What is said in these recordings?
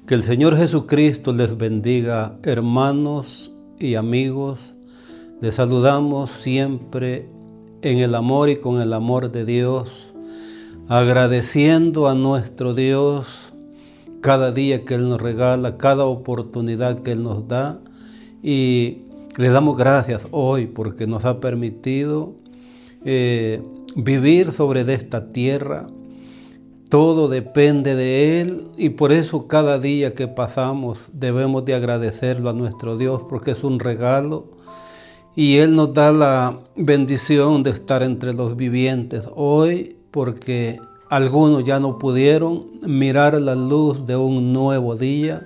Que el Señor Jesucristo les bendiga, hermanos y amigos. Les saludamos siempre en el amor y con el amor de Dios, agradeciendo a nuestro Dios cada día que Él nos regala, cada oportunidad que Él nos da, y le damos gracias hoy porque nos ha permitido vivir sobre esta tierra. Todo depende de Él y por eso cada día que pasamos debemos de agradecerlo a nuestro Dios, porque es un regalo y Él nos da la bendición de estar entre los vivientes hoy, porque algunos ya no pudieron mirar la luz de un nuevo día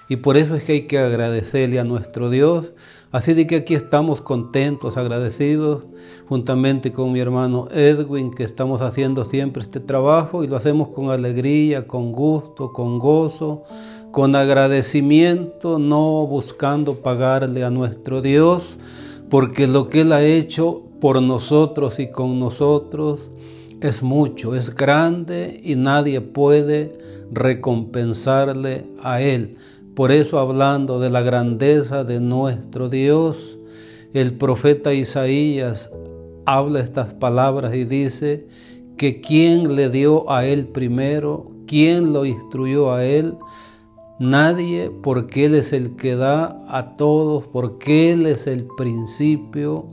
y por eso es que hay que agradecerle a nuestro Dios. Así de que aquí estamos contentos, agradecidos, juntamente con mi hermano Edwin, que estamos haciendo siempre este trabajo y lo hacemos con alegría, con gusto, con gozo, con agradecimiento, no buscando pagarle a nuestro Dios, porque lo que Él ha hecho por nosotros y con nosotros es mucho, es grande y nadie puede recompensarle a Él. Por eso, hablando de la grandeza de nuestro Dios, el profeta Isaías habla estas palabras y dice que ¿quién le dio a Él primero? ¿Quién lo instruyó a Él? Nadie, porque Él es el que da a todos, porque Él es el principio.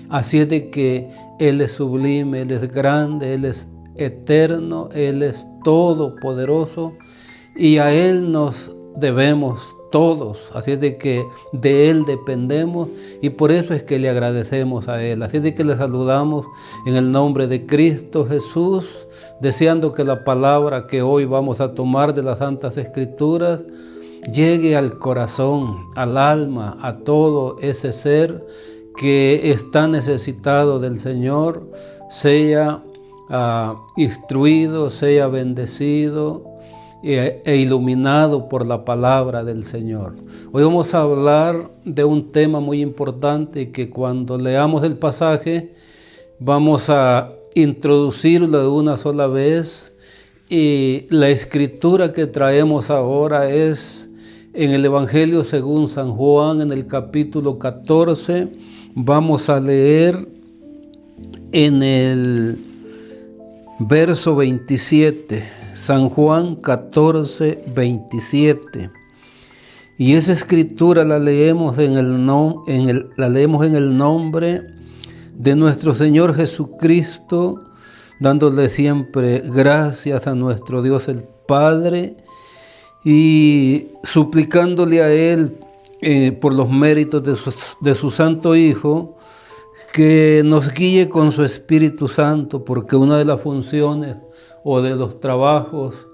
Así es de que Él es sublime, Él es grande, Él es eterno, Él es todopoderoso y a Él nos debemos todos, así es de que de Él dependemos y por eso es que le agradecemos a Él. Así es de que le saludamos en el nombre de Cristo Jesús, deseando que la palabra que hoy vamos a tomar de las Santas Escrituras llegue al corazón, al alma, a todo ese ser que está necesitado del Señor, sea instruido, sea bendecido e iluminado por la palabra del Señor. Hoy vamos a hablar de un tema muy importante y que cuando leamos el pasaje vamos a introducirlo de una sola vez, y la escritura que traemos ahora es en el Evangelio según San Juan, en el capítulo 14. Vamos a leer en el verso 27. San Juan 14, 27. Y esa escritura la leemos en el nombre de nuestro Señor Jesucristo, dándole siempre gracias a nuestro Dios el Padre y suplicándole a Él por los méritos de su Santo Hijo, que nos guíe con su Espíritu Santo, porque una de las funciones o de los trabajos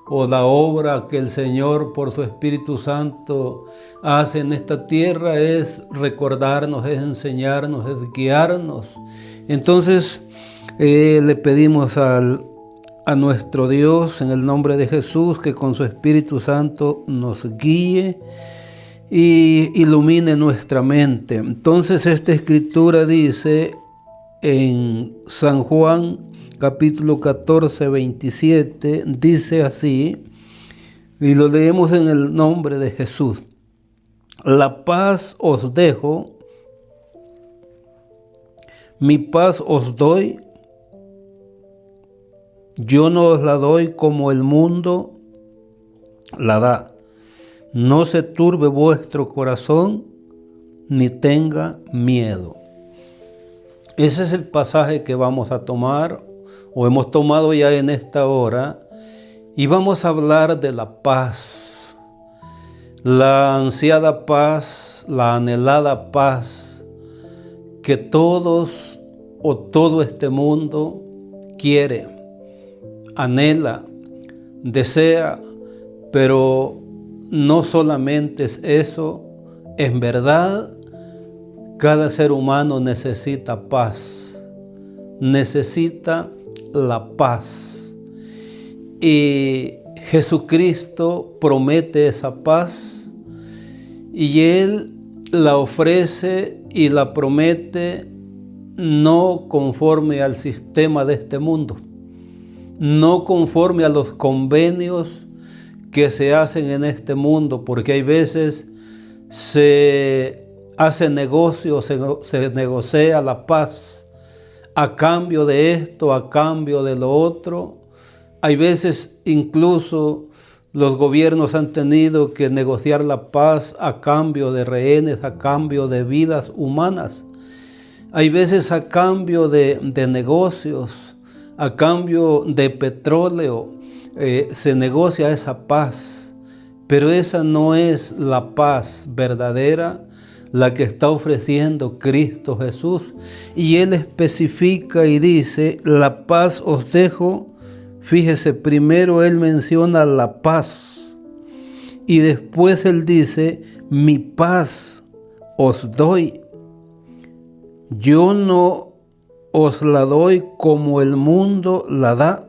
o la obra que el Señor por su Espíritu Santo hace en esta tierra es recordarnos, es enseñarnos, es guiarnos. Entonces le pedimos a nuestro Dios en el nombre de Jesús que con su Espíritu Santo nos guíe y ilumine nuestra mente. Entonces esta escritura dice en San Juan capítulo 14, 27, dice así, y lo leemos en el nombre de Jesús: la paz os dejo, mi paz os doy, yo no os la doy como el mundo la da. No se turbe vuestro corazón, ni tenga miedo. Ese es el pasaje que vamos a tomar, o hemos tomado ya en esta hora, y vamos a hablar de la paz, la ansiada paz, la anhelada paz que todos o todo este mundo quiere, anhela, desea, pero no solamente es eso, en verdad cada ser humano necesita paz, necesita la paz. Y Jesucristo promete esa paz y Él la ofrece y la promete no conforme al sistema de este mundo, no conforme a los convenios que se hacen en este mundo, porque hay veces se hace negocio, se negocia la paz a cambio de esto, a cambio de lo otro. Hay veces incluso los gobiernos han tenido que negociar la paz a cambio de rehenes, a cambio de vidas humanas. Hay veces a cambio de negocios, a cambio de petróleo, se negocia esa paz. Pero esa no es la paz verdadera, la que está ofreciendo Cristo Jesús. Y Él especifica y dice, la paz os dejo. Fíjese, primero Él menciona la paz y después Él dice, mi paz os doy. Yo no os la doy como el mundo la da.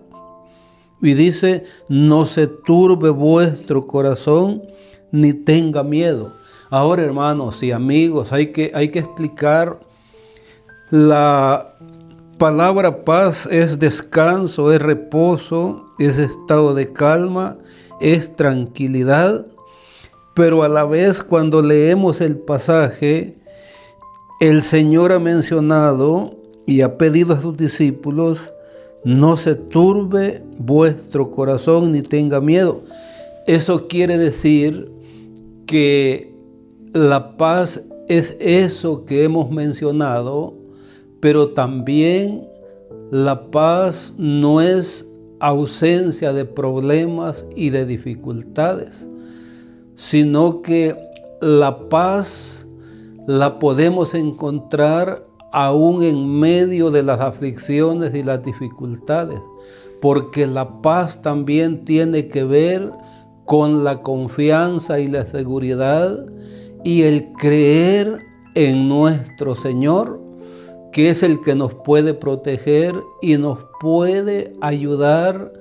Y dice, no se turbe vuestro corazón ni tenga miedo. Ahora, hermanos y amigos, hay que explicar. La palabra paz es descanso, es reposo, es estado de calma, es tranquilidad. Pero a la vez, cuando leemos el pasaje, el Señor ha mencionado y ha pedido a sus discípulos, no se turbe vuestro corazón ni tenga miedo. Eso quiere decir que la paz es eso que hemos mencionado, pero también la paz no es ausencia de problemas y de dificultades, sino que la paz la podemos encontrar aún en medio de las aflicciones y las dificultades, porque la paz también tiene que ver con la confianza y la seguridad y el creer en nuestro Señor, que es el que nos puede proteger y nos puede ayudar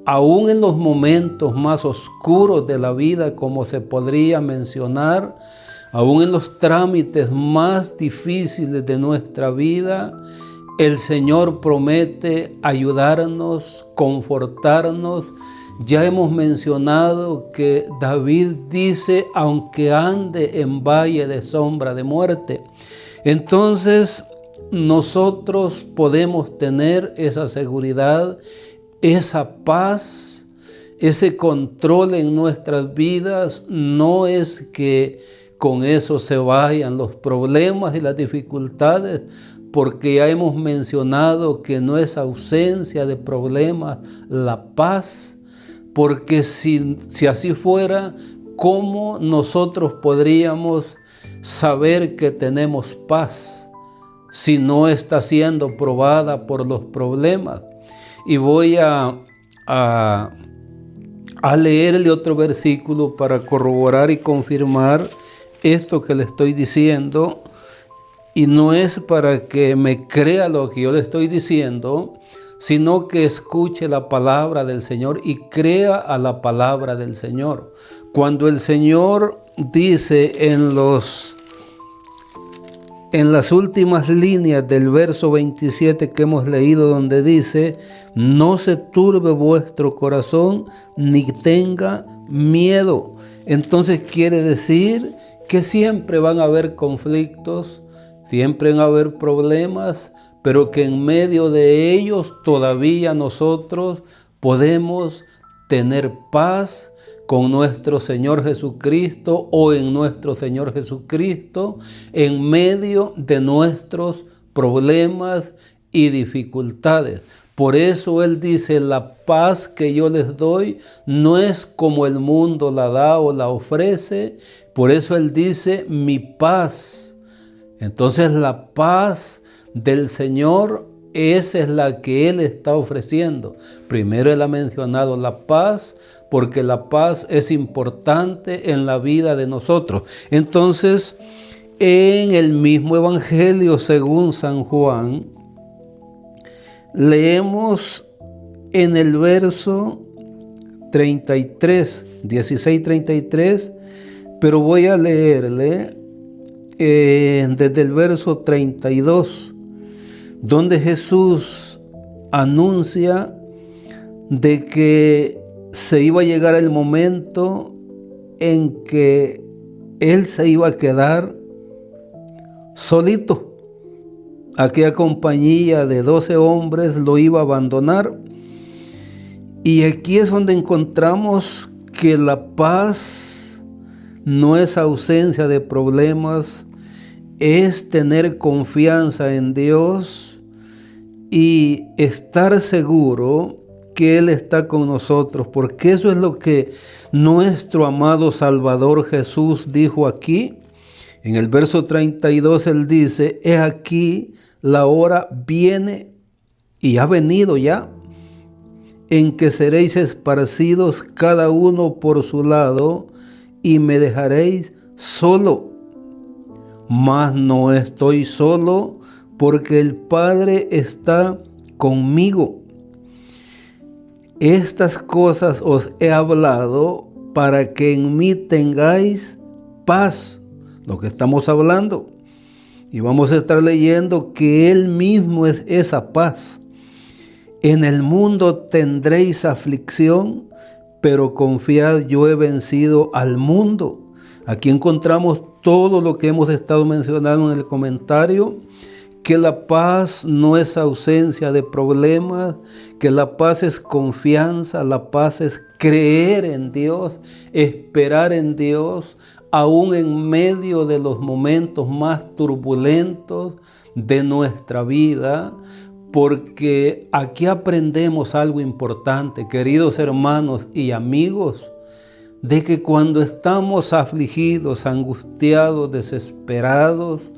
aún en los momentos más oscuros de la vida, como se podría mencionar, aún en los trámites más difíciles de nuestra vida. El Señor promete ayudarnos, confortarnos. Ya hemos mencionado que David dice, aunque ande en valle de sombra de muerte. Entonces, nosotros podemos tener esa seguridad, esa paz, ese control en nuestras vidas. No es que con eso se vayan los problemas y las dificultades, porque ya hemos mencionado que no es ausencia de problemas la paz, porque si así fuera, ¿cómo nosotros podríamos saber que tenemos paz si no está siendo probada por los problemas? Y voy a leerle otro versículo para corroborar y confirmar esto que le estoy diciendo. Y no es para que me crea lo que yo le estoy diciendo, sino que escuche la palabra del Señor y crea a la palabra del Señor. Cuando el Señor dice en las últimas líneas del verso 27 que hemos leído, donde dice, no se turbe vuestro corazón ni tenga miedo. Entonces quiere decir que siempre van a haber conflictos, siempre van a haber problemas, pero que en medio de ellos todavía nosotros podemos tener paz con nuestro Señor Jesucristo o en nuestro Señor Jesucristo en medio de nuestros problemas y dificultades. Por eso Él dice, la paz que yo les doy no es como el mundo la da o la ofrece. Por eso Él dice, mi paz. Entonces la paz del Señor, esa es la que Él está ofreciendo. Primero Él ha mencionado la paz, porque la paz es importante en la vida de nosotros. Entonces, en el mismo Evangelio según San Juan, leemos en el verso 33, 16-33, pero voy a leerle desde el verso 32, donde Jesús anuncia de que se iba a llegar el momento en que él se iba a quedar solito. Aquella compañía de 12 hombres lo iba a abandonar. Y aquí es donde encontramos que la paz no es ausencia de problemas, es tener confianza en Dios y estar seguro que Él está con nosotros, porque eso es lo que nuestro amado Salvador Jesús dijo aquí. En el verso 32 Él dice: he aquí la hora viene y ha venido ya, en que seréis esparcidos cada uno por su lado y me dejaréis solo. Mas no estoy solo, porque el Padre está conmigo. Estas cosas os he hablado para que en mí tengáis paz. Lo que estamos hablando. Y vamos a estar leyendo que Él mismo es esa paz. En el mundo tendréis aflicción, pero confiad, yo he vencido al mundo. Aquí encontramos todo lo que hemos estado mencionando en el comentario, que la paz no es ausencia de problemas, que la paz es confianza, la paz es creer en Dios, esperar en Dios, aún en medio de los momentos más turbulentos de nuestra vida, porque aquí aprendemos algo importante, queridos hermanos y amigos, de que cuando estamos afligidos, angustiados, desesperados,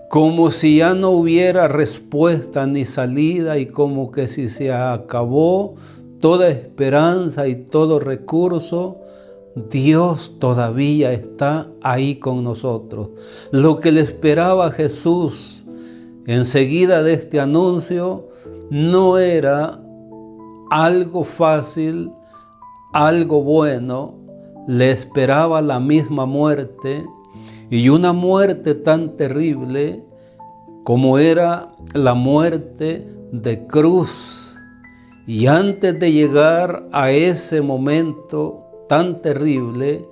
como si ya no hubiera respuesta ni salida y como que si se acabó toda esperanza y todo recurso, Dios todavía está ahí con nosotros. Lo que le esperaba a Jesús enseguida de este anuncio no era algo fácil, algo bueno. Le esperaba la misma muerte, y una muerte tan terrible como era la muerte de cruz. Y antes de llegar a ese momento tan terrible,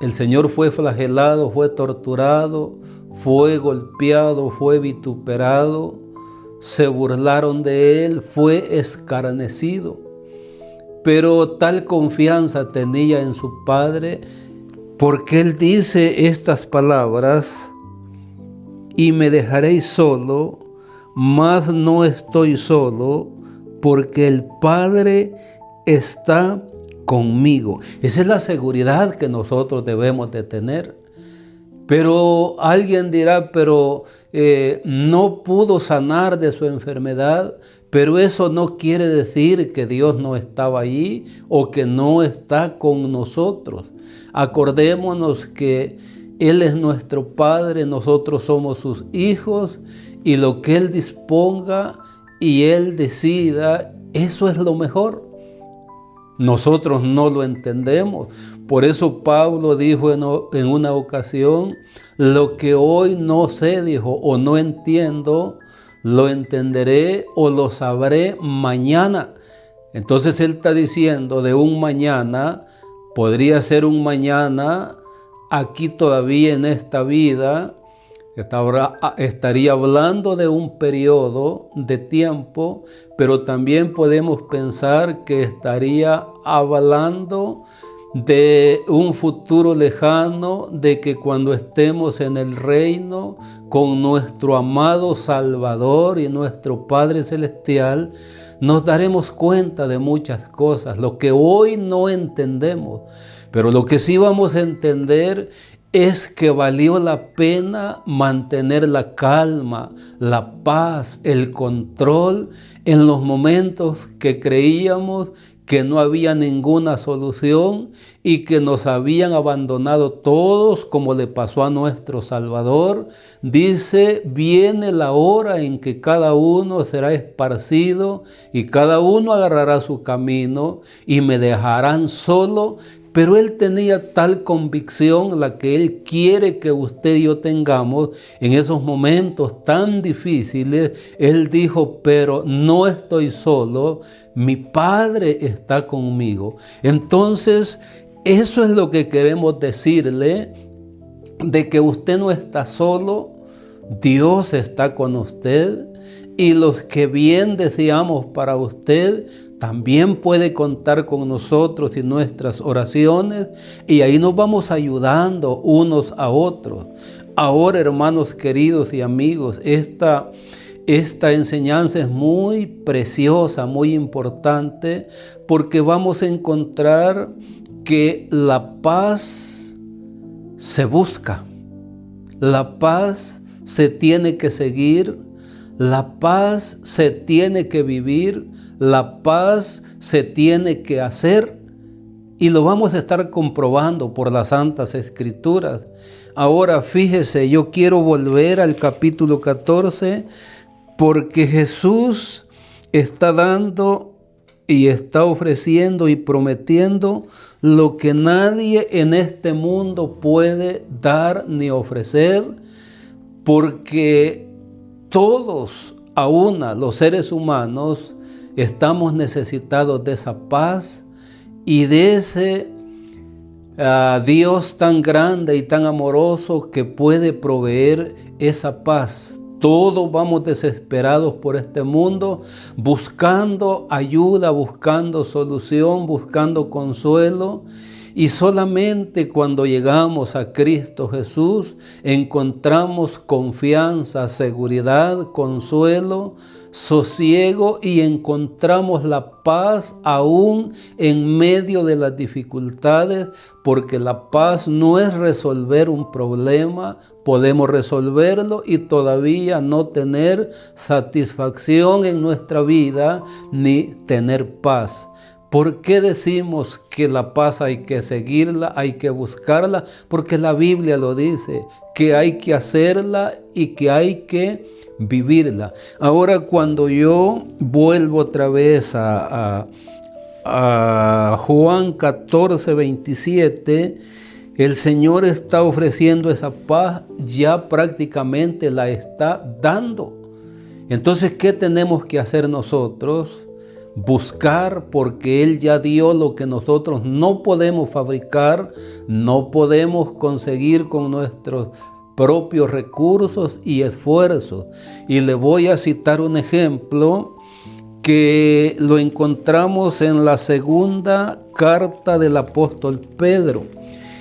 el Señor fue flagelado, fue torturado, fue golpeado, fue vituperado, se burlaron de Él, fue escarnecido. Pero tal confianza tenía en su Padre, porque Él dice estas palabras: y me dejaréis solo, mas no estoy solo, porque el Padre está conmigo. Esa es la seguridad que nosotros debemos de tener. Pero alguien dirá, pero no pudo sanar de su enfermedad, pero eso no quiere decir que Dios no estaba allí o que no está con nosotros. Acordémonos que Él es nuestro Padre, nosotros somos sus hijos, y lo que Él disponga y Él decida, eso es lo mejor. Nosotros no lo entendemos. Por eso Pablo dijo en una ocasión: lo que hoy no sé, dijo, o no entiendo, lo entenderé o lo sabré mañana. Entonces él está diciendo de un mañana, podría ser un mañana aquí todavía en esta vida. Estaría hablando de un periodo de tiempo, pero también podemos pensar que estaría hablando de un futuro lejano, de que cuando estemos en el reino con nuestro amado Salvador y nuestro Padre Celestial, nos daremos cuenta de muchas cosas, lo que hoy no entendemos, pero lo que sí vamos a entender es que valió la pena mantener la calma, la paz, el control en los momentos que creíamos que no había ninguna solución y que nos habían abandonado todos, como le pasó a nuestro Salvador. Dice: viene la hora en que cada uno será esparcido y cada uno agarrará su camino y me dejarán solo. pero Él tenía tal convicción, la que Él quiere que usted y yo tengamos en esos momentos tan difíciles. Él dijo, pero no estoy solo, mi Padre está conmigo. Entonces, eso es lo que queremos decirle, de que usted no está solo, Dios está con usted, y los que bien deseamos para usted, también puede contar con nosotros y nuestras oraciones, y ahí nos vamos ayudando unos a otros. Ahora, hermanos queridos y amigos, esta enseñanza es muy preciosa, muy importante, porque vamos a encontrar que la paz se busca, la paz se tiene que seguir, la paz se tiene que vivir, la paz se tiene que hacer, y lo vamos a estar comprobando por las Santas Escrituras. Ahora fíjese, yo quiero volver al capítulo 14, porque Jesús está dando y está ofreciendo y prometiendo lo que nadie en este mundo puede dar ni ofrecer, porque todos, a una, los seres humanos, estamos necesitados de esa paz y de ese Dios tan grande y tan amoroso que puede proveer esa paz. Todos vamos desesperados por este mundo, buscando ayuda, buscando solución, buscando consuelo. Y solamente cuando llegamos a Cristo Jesús encontramos confianza, seguridad, consuelo, sosiego, y encontramos la paz aún en medio de las dificultades, porque la paz no es resolver un problema. Podemos resolverlo y todavía no tener satisfacción en nuestra vida ni tener paz. ¿Por qué decimos que la paz hay que seguirla, hay que buscarla? Porque la Biblia lo dice, que hay que hacerla y que hay que vivirla. Ahora, cuando yo vuelvo otra vez a Juan 14, 27, el Señor está ofreciendo esa paz, ya prácticamente la está dando. Entonces, ¿qué tenemos que hacer nosotros? Buscar, porque Él ya dio lo que nosotros no podemos fabricar, no podemos conseguir con nuestros propios recursos y esfuerzos. Y le voy a citar un ejemplo que lo encontramos en la segunda carta del apóstol Pedro.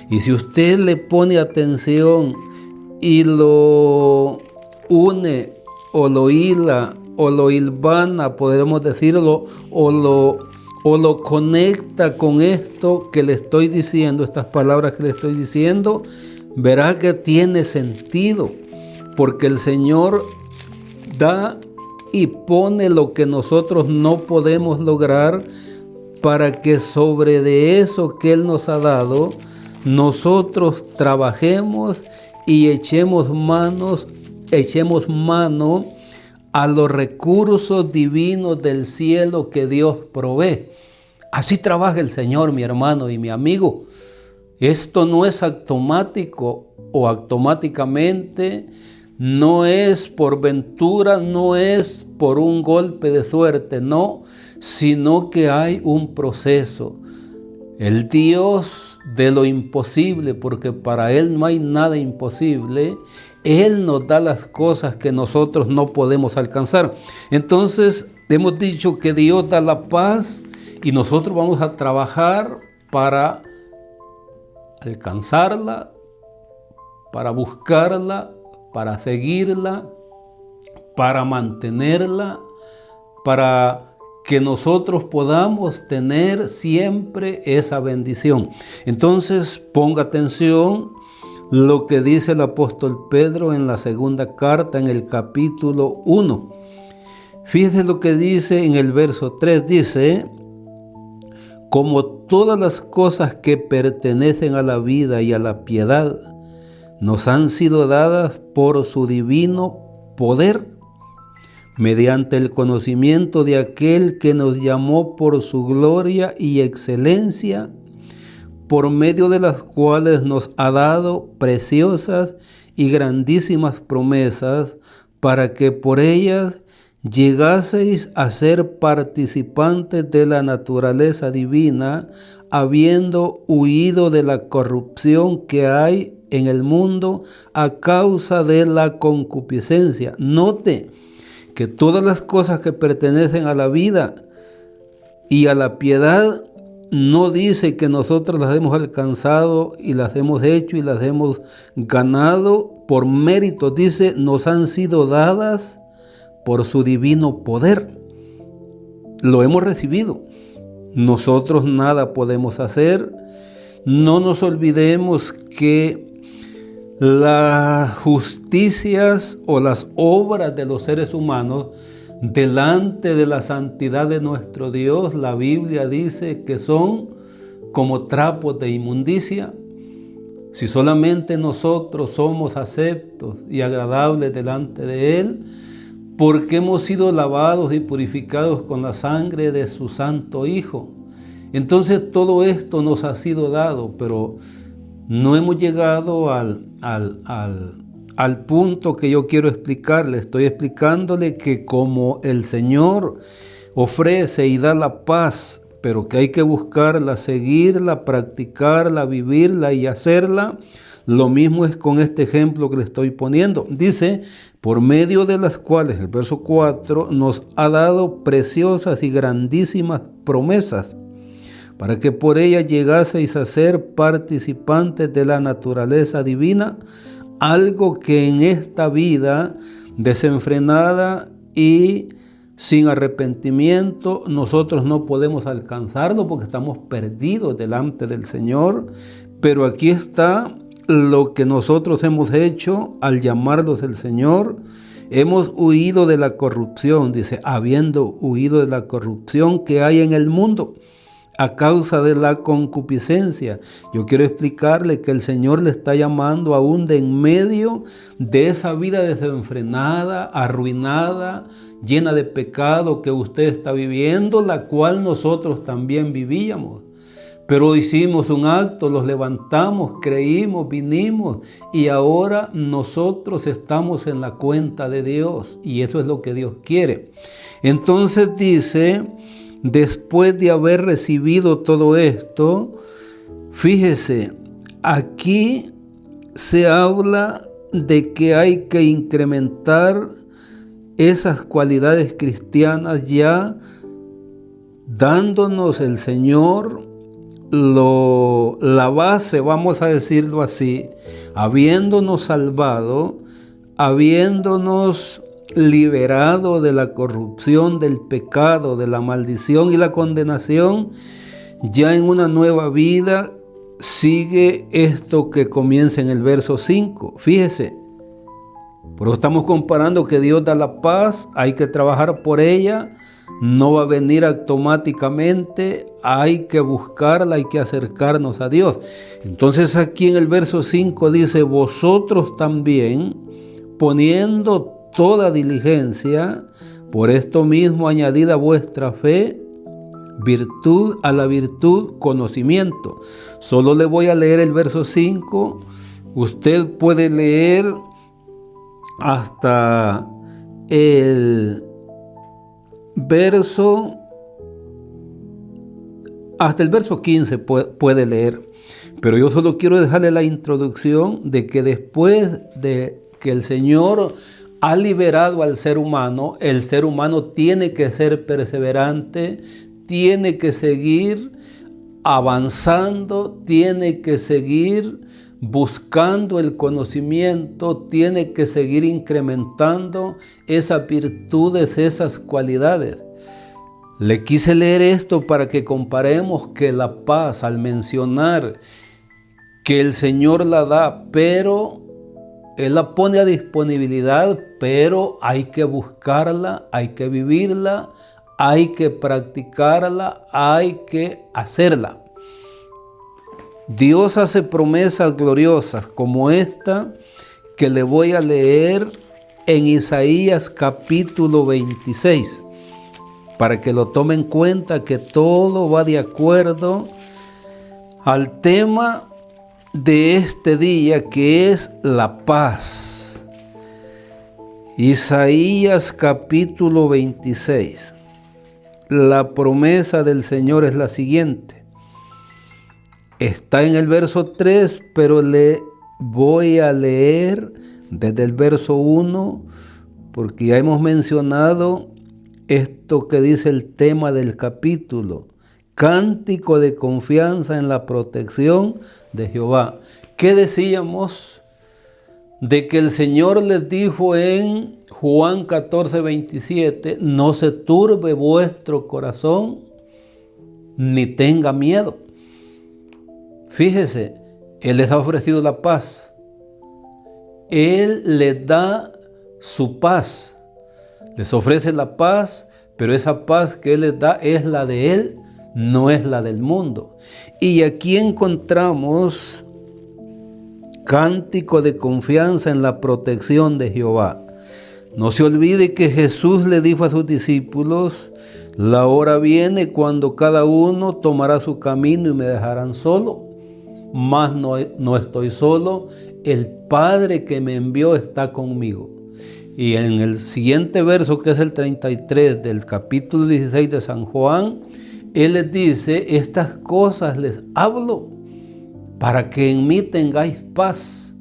Y si usted le pone atención y lo une o lo hila o lo hilvana, podemos decirlo, o lo conecta con esto que le estoy diciendo, estas palabras que le estoy diciendo, verá que tiene sentido, porque el Señor da y pone lo que nosotros no podemos lograr, para que sobre de eso que Él nos ha dado, nosotros trabajemos y echemos mano a los recursos divinos del cielo que Dios provee. Así trabaja el Señor, mi hermano y mi amigo. Esto no es automático o automáticamente, no es por ventura, no es por un golpe de suerte, no, sino que hay un proceso. El Dios de lo imposible, porque para Él no hay nada imposible, Él nos da las cosas que nosotros no podemos alcanzar. Entonces, hemos dicho que Dios da la paz y nosotros vamos a trabajar para alcanzarla, para buscarla, para seguirla, para mantenerla, para que nosotros podamos tener siempre esa bendición. Entonces, ponga atención lo que dice el apóstol Pedro en la segunda carta, en el capítulo 1. Fíjese lo que dice en el verso 3, dice: como todas las cosas que pertenecen a la vida y a la piedad nos han sido dadas por su divino poder, mediante el conocimiento de aquel que nos llamó por su gloria y excelencia, por medio de las cuales nos ha dado preciosas y grandísimas promesas, para que por ellas llegaseis a ser participantes de la naturaleza divina, habiendo huido de la corrupción que hay en el mundo a causa de la concupiscencia. Note que todas las cosas que pertenecen a la vida y a la piedad no dice que nosotros las hemos alcanzado y las hemos hecho y las hemos ganado por mérito. Dice, nos han sido dadas por su divino poder. Lo hemos recibido. Nosotros nada podemos hacer. No nos olvidemos que las justicias o las obras de los seres humanos delante de la santidad de nuestro Dios, la Biblia dice que son como trapos de inmundicia. Si solamente nosotros somos aceptos y agradables delante de Él, porque hemos sido lavados y purificados con la sangre de su Santo Hijo. Entonces todo esto nos ha sido dado, pero no hemos llegado al punto que yo quiero explicarle. Estoy explicándole que como el Señor ofrece y da la paz, pero que hay que buscarla, seguirla, practicarla, vivirla y hacerla, lo mismo es con este ejemplo que le estoy poniendo. Dice, por medio de las cuales, el verso 4, nos ha dado preciosas y grandísimas promesas, para que por ellas llegaseis a ser participantes de la naturaleza divina, algo que en esta vida desenfrenada y sin arrepentimiento nosotros no podemos alcanzarlo porque estamos perdidos delante del Señor. Pero aquí está lo que nosotros hemos hecho al llamarlos el Señor. Hemos huido de la corrupción, dice, habiendo huido de la corrupción que hay en el mundo a causa de la concupiscencia. Yo quiero explicarle que el Señor le está llamando aún de en medio de esa vida desenfrenada, arruinada, llena de pecado que usted está viviendo, la cual nosotros también vivíamos. Pero hicimos un acto, los levantamos, creímos, vinimos y ahora nosotros estamos en la cuenta de Dios y eso es lo que Dios quiere. Entonces dice, después de haber recibido todo esto, fíjese, aquí se habla de que hay que incrementar esas cualidades cristianas ya dándonos el Señor la base, vamos a decirlo así, habiéndonos salvado, habiéndonos liberado de la corrupción, del pecado, de la maldición y la condenación, ya en una nueva vida sigue esto que comienza en el verso 5. Fíjese, pero estamos comparando que Dios da la paz, hay que trabajar por ella, no va a venir automáticamente, hay que buscarla, hay que acercarnos a Dios. Entonces aquí en el verso 5 dice, vosotros también, poniendo toda diligencia, por esto mismo añadid a vuestra fe, virtud, a la virtud, conocimiento. Solo le voy a leer el verso 5, usted puede leer hasta el verso 15 puede leer, pero yo solo quiero dejarle la introducción de que después de que el Señor ha liberado al ser humano, el ser humano tiene que ser perseverante, tiene que seguir avanzando, tiene que seguir buscando el conocimiento, tiene que seguir incrementando esas virtudes, esas cualidades. Le quise leer esto para que comparemos que la paz, al mencionar que el Señor la da, pero Él la pone a disponibilidad, pero hay que buscarla, hay que vivirla, hay que practicarla, hay que hacerla. Dios hace promesas gloriosas como esta que le voy a leer en Isaías capítulo 26, para que lo tome en cuenta que todo va de acuerdo al tema de este día, que es la paz. Isaías capítulo 26. La promesa del Señor es la siguiente. Está en el verso 3, pero le voy a leer desde el verso 1, porque ya hemos mencionado esto que dice el tema del capítulo: cántico de confianza en la protección de Jehová. ¿Qué decíamos? De que el Señor les dijo en Juan 14:27, no se turbe vuestro corazón, ni tenga miedo. Fíjese, Él les ha ofrecido la paz. Él les da su paz. Les ofrece la paz, pero esa paz que Él les da es la de Él, no es la del mundo. Y aquí encontramos cántico de confianza en la protección de Jehová. No se olvide que Jesús le dijo a sus discípulos: la hora viene cuando cada uno tomará su camino y me dejarán solo. Mas no estoy solo, el Padre que me envió está conmigo. Y en el siguiente verso, que es el 33 del capítulo 16 de San Juan, Él les dice: estas cosas les hablo para que en mí tengáis paz.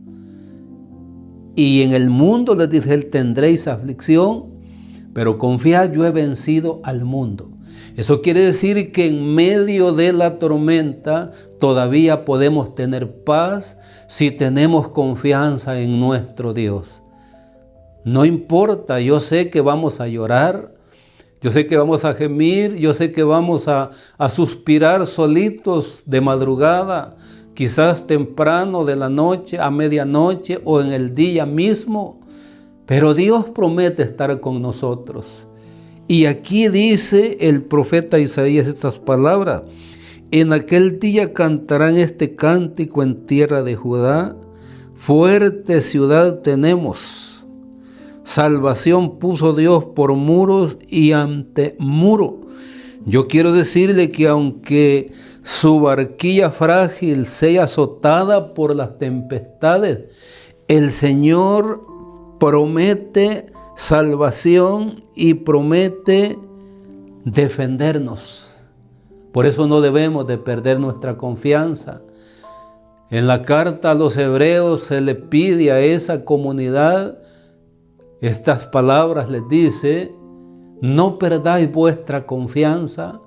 Y en el mundo, les dice Él, tendréis aflicción, pero confiad, yo he vencido al mundo. Eso quiere decir que en medio de la tormenta todavía podemos tener paz si tenemos confianza en nuestro Dios. No importa, yo sé que vamos a llorar, yo sé que vamos a gemir, yo sé que vamos a suspirar solitos de madrugada, quizás temprano de la noche, a medianoche o en el día mismo, pero Dios promete estar con nosotros. Y aquí dice el profeta Isaías estas palabras: en aquel día cantarán este cántico en tierra de Judá, fuerte ciudad tenemos, salvación puso Dios por muros y ante muro. Yo quiero decirle que aunque su barquilla frágil sea azotada por las tempestades, el Señor promete salvación y promete defendernos. Por eso no debemos de perder nuestra confianza. En la carta a los hebreos se le pide a esa comunidad estas palabras, les dice: no perdáis vuestra confianza,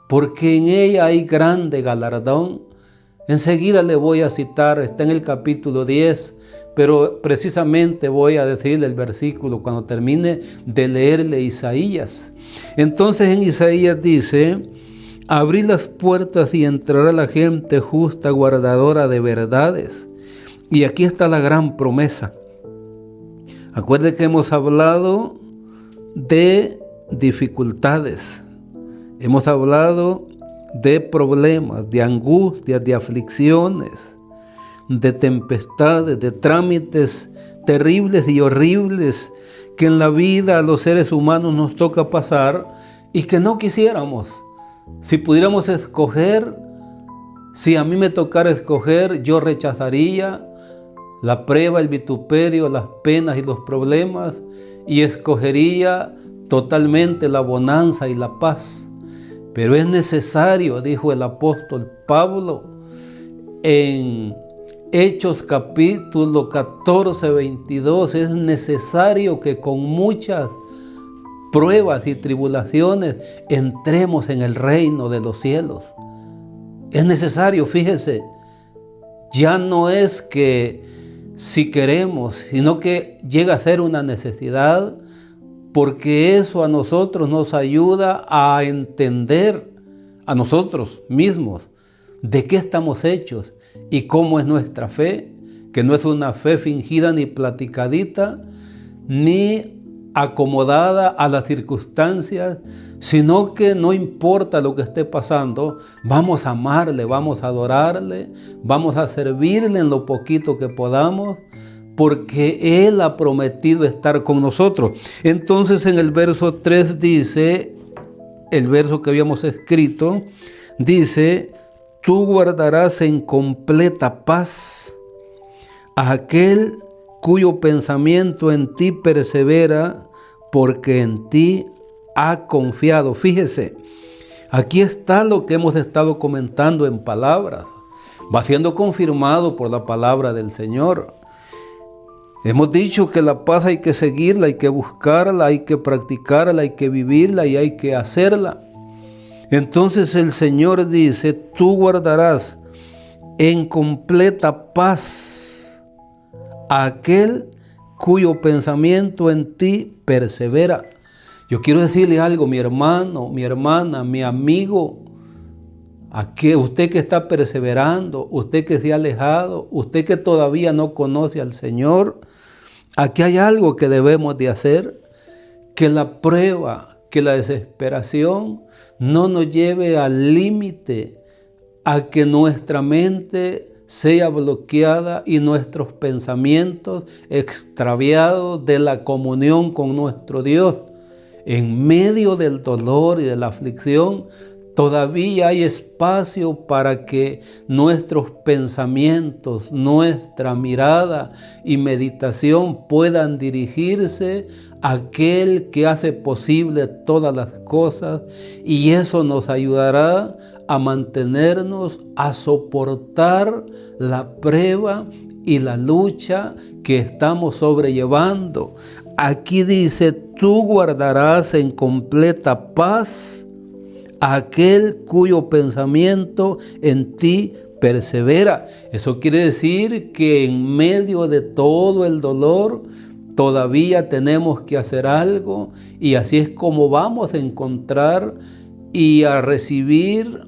porque en ella hay grande galardón. Enseguida le voy a citar, está en el capítulo 10, pero precisamente voy a decirle el versículo cuando termine de leerle Isaías. Entonces en Isaías dice: abrid las puertas y entrará la gente justa, guardadora de verdades. Y aquí está la gran promesa. Acuérdense que hemos hablado de dificultades, hemos hablado de problemas, de angustias, de aflicciones, de tempestades, de trámites terribles y horribles que en la vida a los seres humanos nos toca pasar y que no quisiéramos. Si pudiéramos escoger, si a mí me tocara escoger, yo rechazaría la prueba, el vituperio, las penas y los problemas, y escogería totalmente la bonanza y la paz. Pero es necesario, dijo el apóstol Pablo en Hechos capítulo 14, 22, es necesario que con muchas pruebas y tribulaciones entremos en el reino de los cielos. Es necesario, fíjese, ya no es que si queremos, sino que llega a ser una necesidad, porque eso a nosotros nos ayuda a entender a nosotros mismos de qué estamos hechos y cómo es nuestra fe, que no es una fe fingida ni platicadita, ni acomodada a las circunstancias, sino que no importa lo que esté pasando, vamos a amarle, vamos a adorarle, vamos a servirle en lo poquito que podamos, porque Él ha prometido estar con nosotros. Entonces en el verso 3 dice, el verso que habíamos escrito, dice: tú guardarás en completa paz a aquel cuyo pensamiento en ti persevera, porque en ti ha confiado. Fíjese, aquí está lo que hemos estado comentando en palabras. Va siendo confirmado por la palabra del Señor. Hemos dicho que la paz hay que seguirla, hay que buscarla, hay que practicarla, hay que vivirla y hay que hacerla. Entonces el Señor dice, tú guardarás en completa paz a aquel cuyo pensamiento en ti persevera. Yo quiero decirle algo, mi hermano, mi hermana, mi amigo, usted que está perseverando, usted que se ha alejado, usted que todavía no conoce al Señor, aquí hay algo que debemos de hacer, que la prueba, que la desesperación no nos lleve al límite, a que nuestra mente sea bloqueada y nuestros pensamientos extraviados de la comunión con nuestro Dios. En medio del dolor y de la aflicción, todavía hay espacio para que nuestros pensamientos, nuestra mirada y meditación puedan dirigirse a aquel que hace posible todas las cosas, y eso nos ayudará a mantenernos, a soportar la prueba y la lucha que estamos sobrellevando. Aquí dice, tú guardarás en completa paz a aquel cuyo pensamiento en ti persevera. Eso quiere decir que en medio de todo el dolor todavía tenemos que hacer algo, y así es como vamos a encontrar y a recibir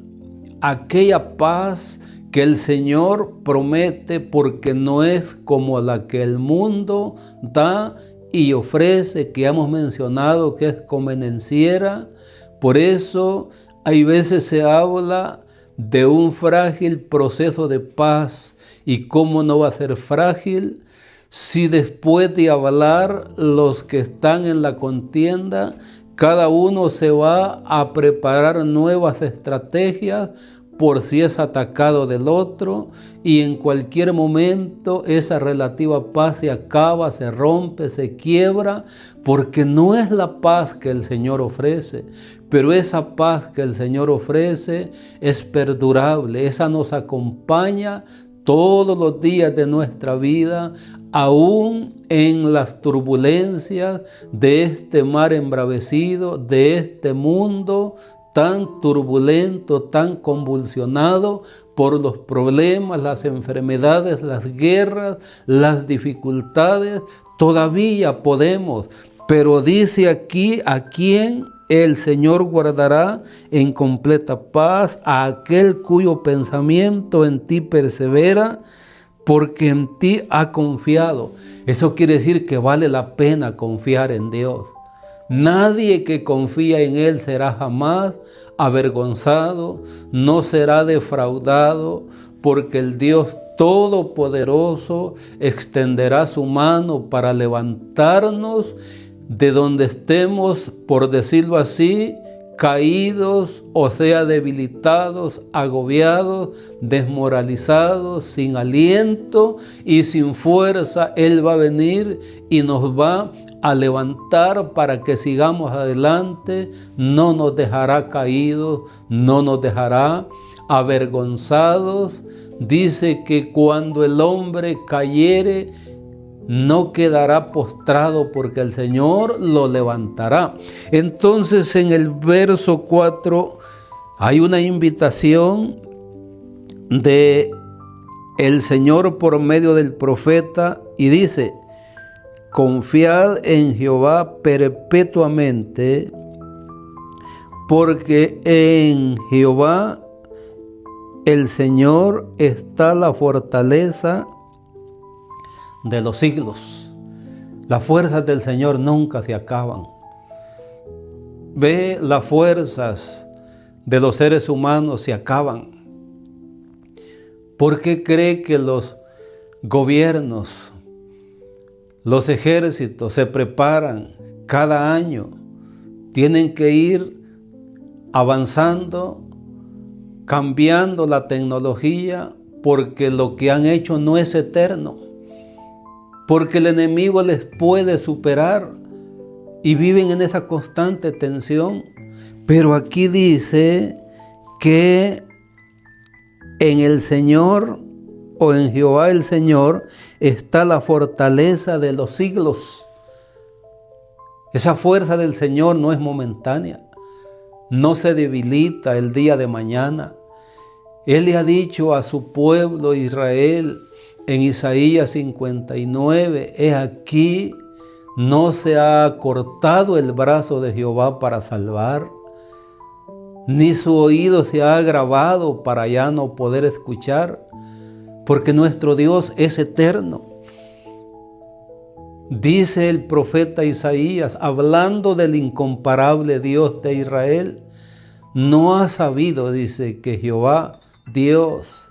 aquella paz que el Señor promete, porque no es como la que el mundo da y ofrece, que hemos mencionado que es convenenciera. Por eso hay veces se habla de un frágil proceso de paz. ¿Y cómo no va a ser frágil si después de hablar los que están en la contienda, cada uno se va a preparar nuevas estrategias por si es atacado del otro, y en cualquier momento esa relativa paz se acaba, se rompe, se quiebra, porque no es la paz que el Señor ofrece, pero esa paz que el Señor ofrece es perdurable, esa nos acompaña todos los días de nuestra vida, aún en las turbulencias de este mar embravecido, de este mundo tan turbulento, tan convulsionado por los problemas, las enfermedades, las guerras, las dificultades. Todavía podemos, pero dice aquí, ¿a quién el Señor guardará en completa paz? A aquel cuyo pensamiento en ti persevera, porque en ti ha confiado. Eso quiere decir que vale la pena confiar en Dios. Nadie que confía en Él será jamás avergonzado, no será defraudado, porque el Dios Todopoderoso extenderá su mano para levantarnos de donde estemos, por decirlo así, caídos, o sea, debilitados, agobiados, desmoralizados, sin aliento y sin fuerza. Él va a venir y nos va a levantar para que sigamos adelante. No nos dejará caídos, no nos dejará avergonzados. Dice que cuando el hombre cayere, no quedará postrado, porque el Señor lo levantará. Entonces, en el verso 4 hay una invitación de el Señor por medio del profeta, y dice: confiad en Jehová perpetuamente, porque en Jehová el Señor está la fortaleza de los siglos. Las fuerzas del Señor nunca se acaban. Ve, las fuerzas de los seres humanos se acaban. ¿Por qué cree que los gobiernos, los ejércitos se preparan cada año? Tienen que ir avanzando cambiando la tecnología, porque lo que han hecho no es eterno, porque el enemigo les puede superar y viven en esa constante tensión. Pero aquí dice que en el Señor o en Jehová el Señor está la fortaleza de los siglos. Esa fuerza del Señor no es momentánea, no se debilita el día de mañana. Él le ha dicho a su pueblo Israel en Isaías 59, he aquí, no se ha cortado el brazo de Jehová para salvar, ni su oído se ha agravado para ya no poder escuchar, porque nuestro Dios es eterno. Dice el profeta Isaías, hablando del incomparable Dios de Israel, no ha sabido, dice, que Jehová, Dios,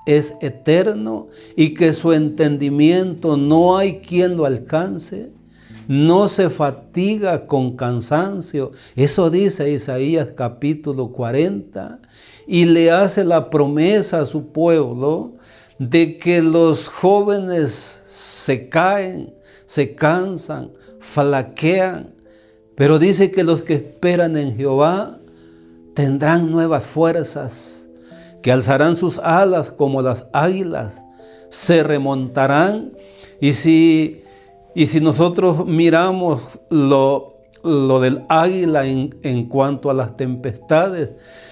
es eterno y que su entendimiento no hay quien lo alcance, no se fatiga con cansancio. Eso dice Isaías capítulo 40, y le hace la promesa a su pueblo de que los jóvenes se caen, se cansan, flaquean, pero dice que los que esperan en Jehová tendrán nuevas fuerzas, que alzarán sus alas como las águilas, se remontarán. Y si nosotros miramos lo del águila en cuanto a las tempestades,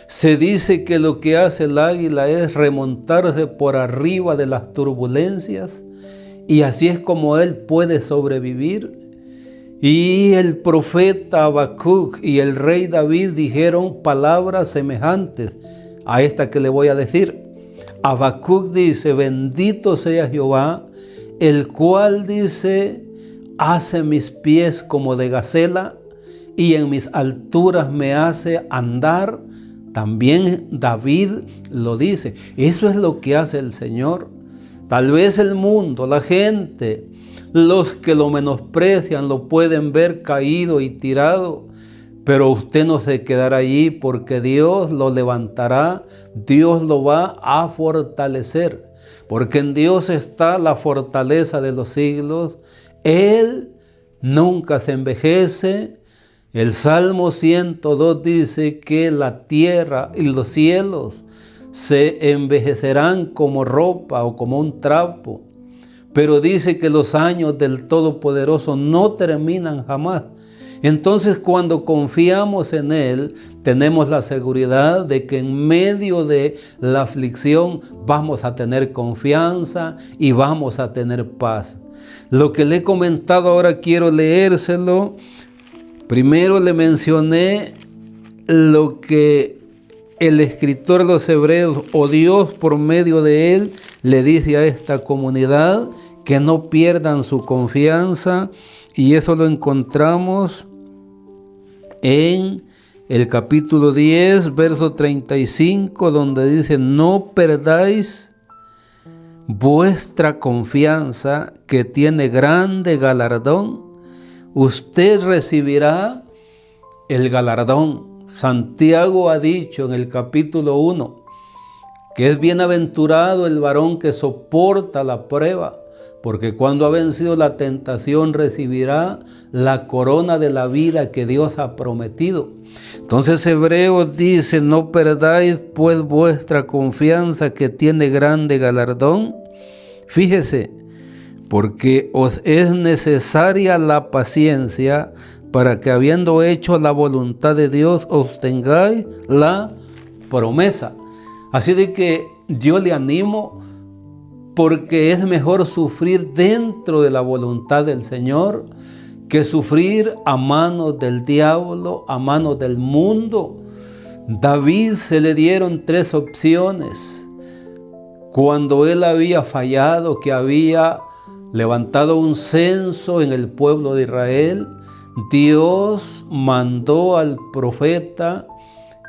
se dice que lo que hace el águila es remontarse por arriba de las turbulencias, y así es como él puede sobrevivir. Y el profeta Habacuc y el rey David dijeron palabras semejantes a esta que le voy a decir. Habacuc dice, bendito sea Jehová, el cual dice, hace mis pies como de gacela y en mis alturas me hace andar. También David lo dice. Eso es lo que hace el Señor. Tal vez el mundo, la gente, los que lo menosprecian, lo pueden ver caído y tirado, pero usted no se quedará allí, porque Dios lo levantará, Dios lo va a fortalecer, porque en Dios está la fortaleza de los siglos. Él nunca se envejece. El Salmo 102 dice que la tierra y los cielos se envejecerán como ropa o como un trapo, pero dice que los años del Todopoderoso no terminan jamás. Entonces, cuando confiamos en Él, tenemos la seguridad de que en medio de la aflicción vamos a tener confianza y vamos a tener paz. Lo que le he comentado ahora quiero leérselo. Primero le mencioné lo que el escritor de los Hebreos, o Dios por medio de él, le dice a esta comunidad que no pierdan su confianza, y eso lo encontramos en el capítulo 10, verso 35, donde dice, no perdáis vuestra confianza, que tiene grande galardón. Usted recibirá el galardón. Santiago ha dicho en el capítulo 1 que es bienaventurado el varón que soporta la prueba, porque cuando ha vencido la tentación recibirá la corona de la vida que Dios ha prometido. Entonces Hebreos dice, no perdáis pues vuestra confianza, que tiene grande galardón. Fíjese, porque os es necesaria la paciencia, para que habiendo hecho la voluntad de Dios, obtengáis la promesa. Así de que yo le animo, porque es mejor sufrir dentro de la voluntad del Señor que sufrir a manos del diablo, a manos del mundo. David se le dieron 3 opciones. Cuando él había fallado, que había levantado un censo en el pueblo de Israel, Dios mandó al profeta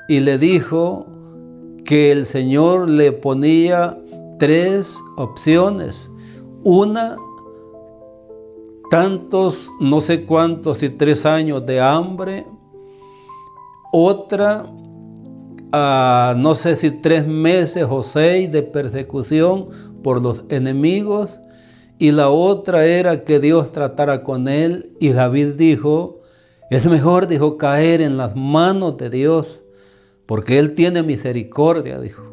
y le dijo que el Señor le ponía 3 opciones. Una, tantos, no sé cuántos y 3 años de hambre. Otra, no sé si 3 meses o 6 de persecución por los enemigos, y la otra era que Dios tratara con él, y David dijo, es mejor, dijo, caer en las manos de Dios, porque Él tiene misericordia, dijo.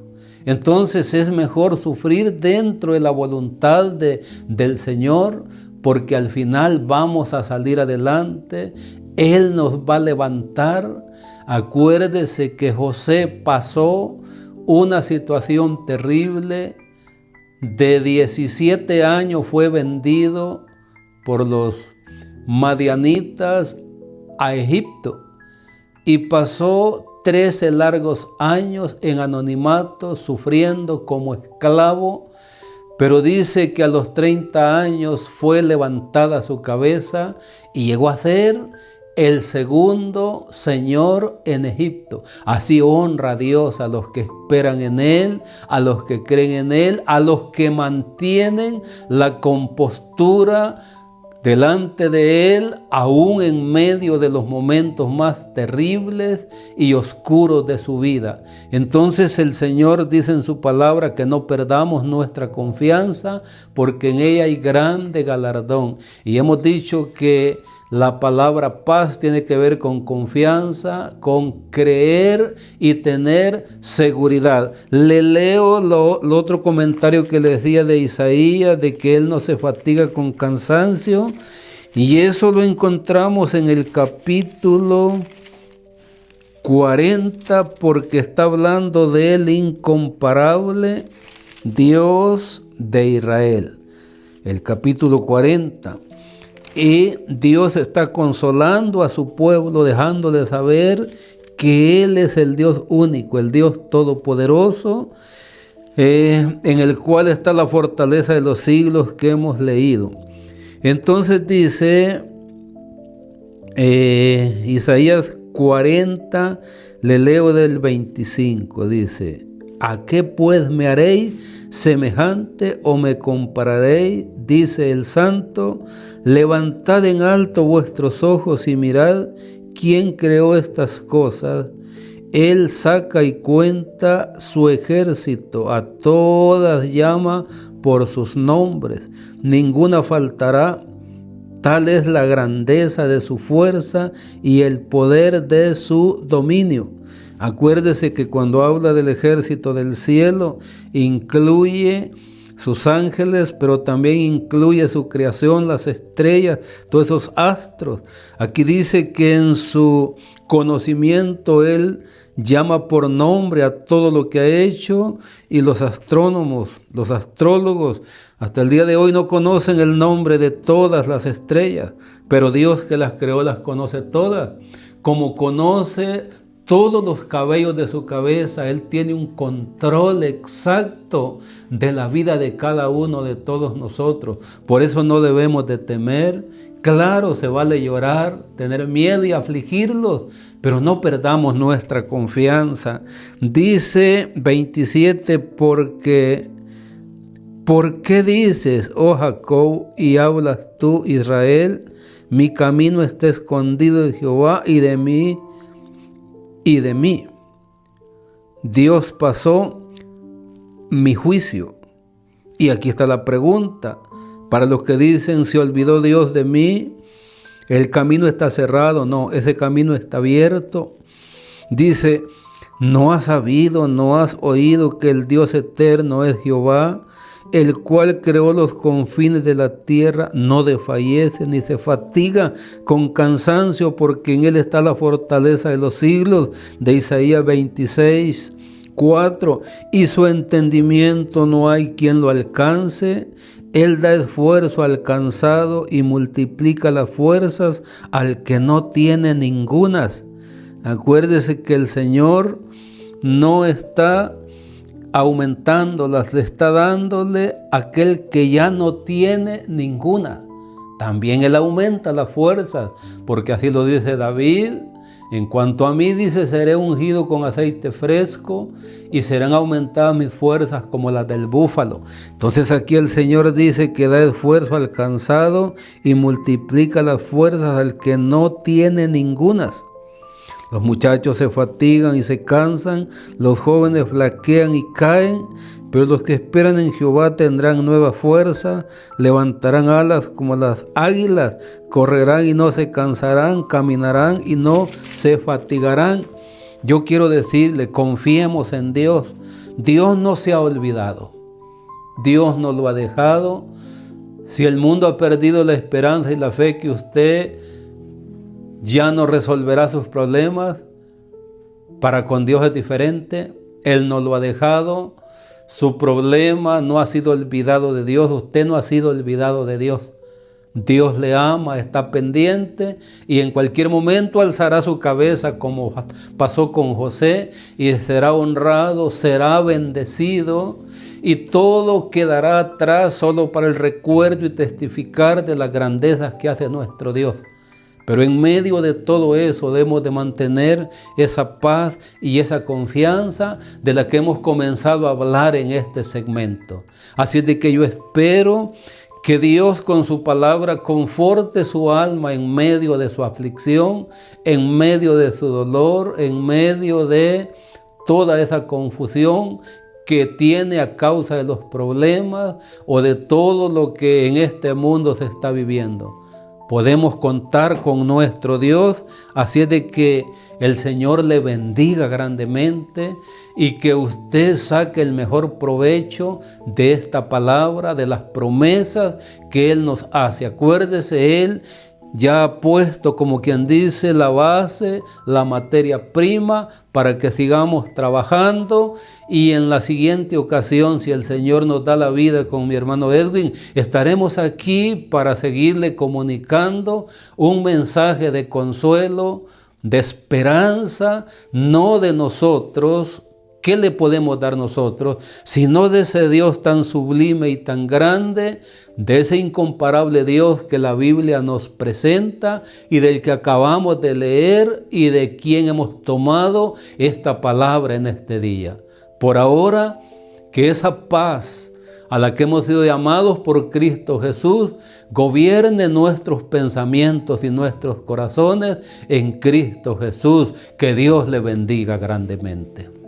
Entonces es mejor sufrir dentro de la voluntad del Señor, porque al final vamos a salir adelante, Él nos va a levantar. Acuérdese que José pasó una situación terrible. De 17 años fue vendido por los madianitas a Egipto y pasó 13 largos años en anonimato, sufriendo como esclavo, pero dice que a los 30 años fue levantada su cabeza y llegó a ser el segundo señor en Egipto. Así honra a Dios a los que esperan en Él, a los que creen en Él, a los que mantienen la compostura delante de Él, aún en medio de los momentos más terribles y oscuros de su vida. Entonces el Señor dice en su palabra que no perdamos nuestra confianza, porque en ella hay grande galardón. Y hemos dicho que la palabra paz tiene que ver con confianza, con creer y tener seguridad. Le leo lo otro comentario que le decía de Isaías, de que él no se fatiga con cansancio. Y eso lo encontramos en el capítulo 40, porque está hablando del incomparable Dios de Israel. El capítulo 40. Y Dios está consolando a su pueblo, dejándole saber que Él es el Dios único, el Dios todopoderoso, en el cual está la fortaleza de los siglos que hemos leído. Entonces dice Isaías 40, le leo del 25, dice, ¿a qué pues me haréis semejante o me compararéis? Dice el Santo, levantad en alto vuestros ojos y mirad quién creó estas cosas. Él saca y cuenta su ejército, a todas llama por sus nombres, ninguna faltará. Tal es la grandeza de su fuerza y el poder de su dominio. Acuérdese que cuando habla del ejército del cielo, incluye sus ángeles, pero también incluye su creación, las estrellas, todos esos astros. Aquí dice que en su conocimiento Él llama por nombre a todo lo que ha hecho, y los astrónomos, los astrólogos, hasta el día de hoy no conocen el nombre de todas las estrellas, pero Dios que las creó las conoce todas. Como conoce todos los cabellos de su cabeza, Él tiene un control exacto de la vida de cada uno de todos nosotros. Por eso no debemos de temer. Claro, se vale llorar, tener miedo y afligirlos, pero no perdamos nuestra confianza. Dice 27, ¿por qué dices, oh Jacob, y hablas tú, Israel? Mi camino está escondido de Jehová y de mí. Dios pasó mi juicio. Y aquí está la pregunta. Para los que dicen, ¿se olvidó Dios de mí? ¿El camino está cerrado? No, ese camino está abierto. Dice, ¿no has sabido, no has oído que el Dios eterno es Jehová, el cual creó los confines de la tierra? No desfallece ni se fatiga con cansancio, porque en Él está la fortaleza de los siglos. De Isaías 26, 4. Y su entendimiento no hay quien lo alcance. Él da esfuerzo al cansado y multiplica las fuerzas al que no tiene ningunas. Acuérdese que el Señor no está aumentándolas, le está dándole a aquel que ya no tiene ninguna. También Él aumenta las fuerzas, porque así lo dice David. En cuanto a mí, dice, seré ungido con aceite fresco y serán aumentadas mis fuerzas como las del búfalo. Entonces aquí el Señor dice que da esfuerzo al cansado y multiplica las fuerzas al que no tiene ningunas. Los muchachos se fatigan y se cansan, los jóvenes flaquean y caen, pero los que esperan en Jehová tendrán nueva fuerza, levantarán alas como las águilas, correrán y no se cansarán, caminarán y no se fatigarán. Yo quiero decirle, confiemos en Dios. Dios no se ha olvidado. Dios no lo ha dejado. Si el mundo ha perdido la esperanza y la fe que usted ya no resolverá sus problemas, para con Dios es diferente. Él no lo ha dejado. Su problema no ha sido olvidado de Dios. Usted no ha sido olvidado de Dios. Dios le ama, está pendiente y en cualquier momento alzará su cabeza como pasó con José y será honrado, será bendecido y todo quedará atrás solo para el recuerdo y testificar de las grandezas que hace nuestro Dios. Pero en medio de todo eso debemos de mantener esa paz y esa confianza de la que hemos comenzado a hablar en este segmento. Así es de que yo espero que Dios con su palabra conforte su alma en medio de su aflicción, en medio de su dolor, en medio de toda esa confusión que tiene a causa de los problemas o de todo lo que en este mundo se está viviendo. Podemos contar con nuestro Dios, así es de que el Señor le bendiga grandemente y que usted saque el mejor provecho de esta palabra, de las promesas que Él nos hace. Acuérdese, Él ya ha puesto, como quien dice, la base, la materia prima para que sigamos trabajando y en la siguiente ocasión, si el Señor nos da la vida con mi hermano Edwin, estaremos aquí para seguirle comunicando un mensaje de consuelo, de esperanza, no de nosotros. ¿Qué le podemos dar nosotros? Sino de ese Dios tan sublime y tan grande, de ese incomparable Dios que la Biblia nos presenta y del que acabamos de leer y de quien hemos tomado esta palabra en este día. Por ahora, que esa paz a la que hemos sido llamados por Cristo Jesús gobierne nuestros pensamientos y nuestros corazones en Cristo Jesús. Que Dios le bendiga grandemente.